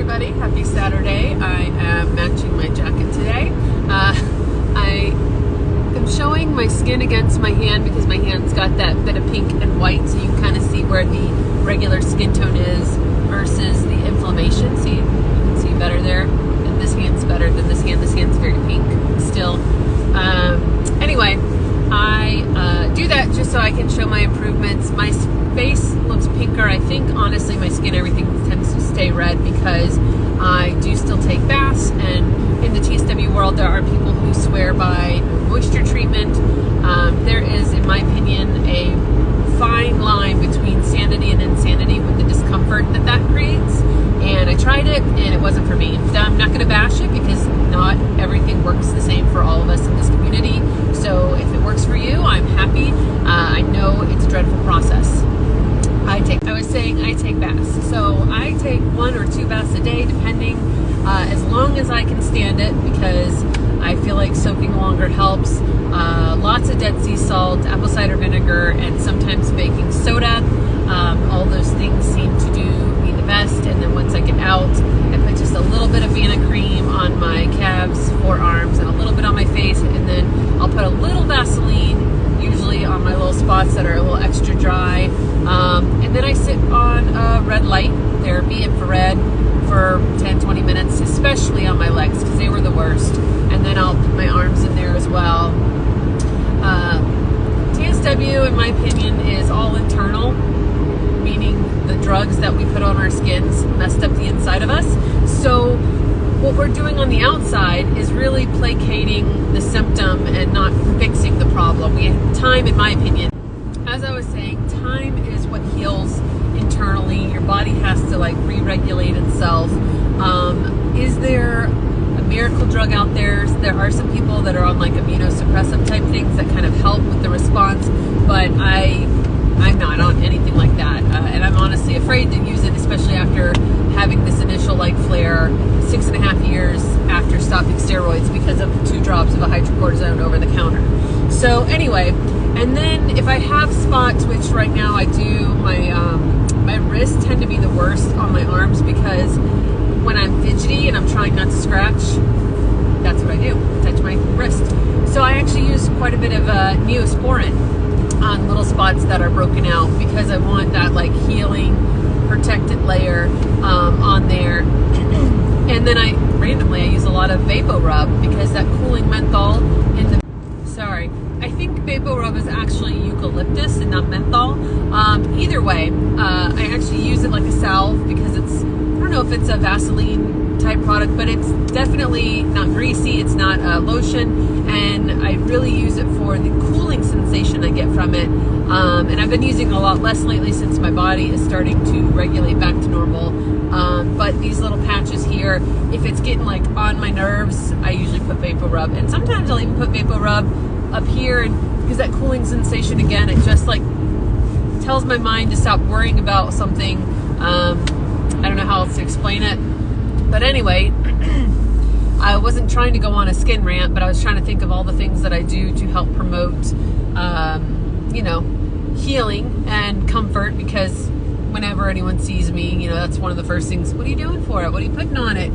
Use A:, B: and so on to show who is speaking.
A: everybody, happy Saturday. I am matching my jacket today. I am showing my skin against my hand because my hand's got that bit of pink and white, so you can kind of see where the regular skin tone is versus the inflammation. See, you can see better there. And this hand's better than this hand. This hand's very pink still. Anyway, I do that just so I can show my improvements. My face looks pinker. I think honestly my skin, everything tends to stay red because I do still take baths, and in the TSW world there are people who swear by moisture treatment. There is, in my opinion, a fine line between sanity and insanity with the discomfort that creates, and I tried it and it wasn't for me. I'm not going to bash it because not everything works the same for all of us in this community, so if it works for you, I'm happy. I know it's a dreadful process. I take baths. So I take 1 or 2 baths a day, depending, as long as I can stand it, because I feel like soaking longer helps. Lots of Dead Sea salt, apple cider vinegar, and sometimes baking soda. All those things seem to do me the best. And then once I get out, I put just a little bit of Vanna cream on my calves, forearms, and a little bit on my face, and then I'll put a little Vaseline, usually on my little spots that are a little extra dry. And then I sit on red light therapy, infrared, for 10-20 minutes, especially on my legs because they were the worst. And then I'll put my arms in there as well. TSW, in my opinion, is all internal, meaning the drugs that we put on our skins messed up the inside of us. So what we're doing on the outside is really placating the symptom and not fixing the problem. Time, in my opinion, as I was saying, time is what heals internally. Your body has to re-regulate itself. Is there a miracle drug out there? There are some people that are on immunosuppressive type things that kind of help with the response, but I'm not on anything like that, and I'm honestly afraid to use it, especially after having this initial flare 6.5 years after stopping steroids because of 2 drops of a hydrocortisone over the counter. So anyway, and then if I have spots, which right now I do, my wrists tend to be the worst on my arms because when I'm fidgety and I'm trying not to scratch, that's what I do, touch my wrist. So I actually use quite a bit of Neosporin on little spots that are broken out because I want that healing, protected layer on there. And then I use a lot of Vapor Rub because that cooling menthol in the, I think Vapor Rub is actually eucalyptus and not menthol. Either way, I actually use it like a salve because it's, I don't know if it's a Vaseline type product, but it's definitely not greasy, it's not a lotion, and I really use it for the cooling sensation I get from it. And I've been using it a lot less lately since my body is starting to regulate back to normal. But these little patches here, if it's getting on my nerves, I usually put Vapor Rub, and sometimes I'll even put Vapor Rub up here, and because that cooling sensation, again, it just tells my mind to stop worrying about something. I don't know how else to explain it, but anyway, I wasn't trying to go on a skin rant, but I was trying to think of all the things that I do to help promote healing and comfort, because whenever anyone sees me, that's one of the first things, what are you doing for it? What are you putting on it?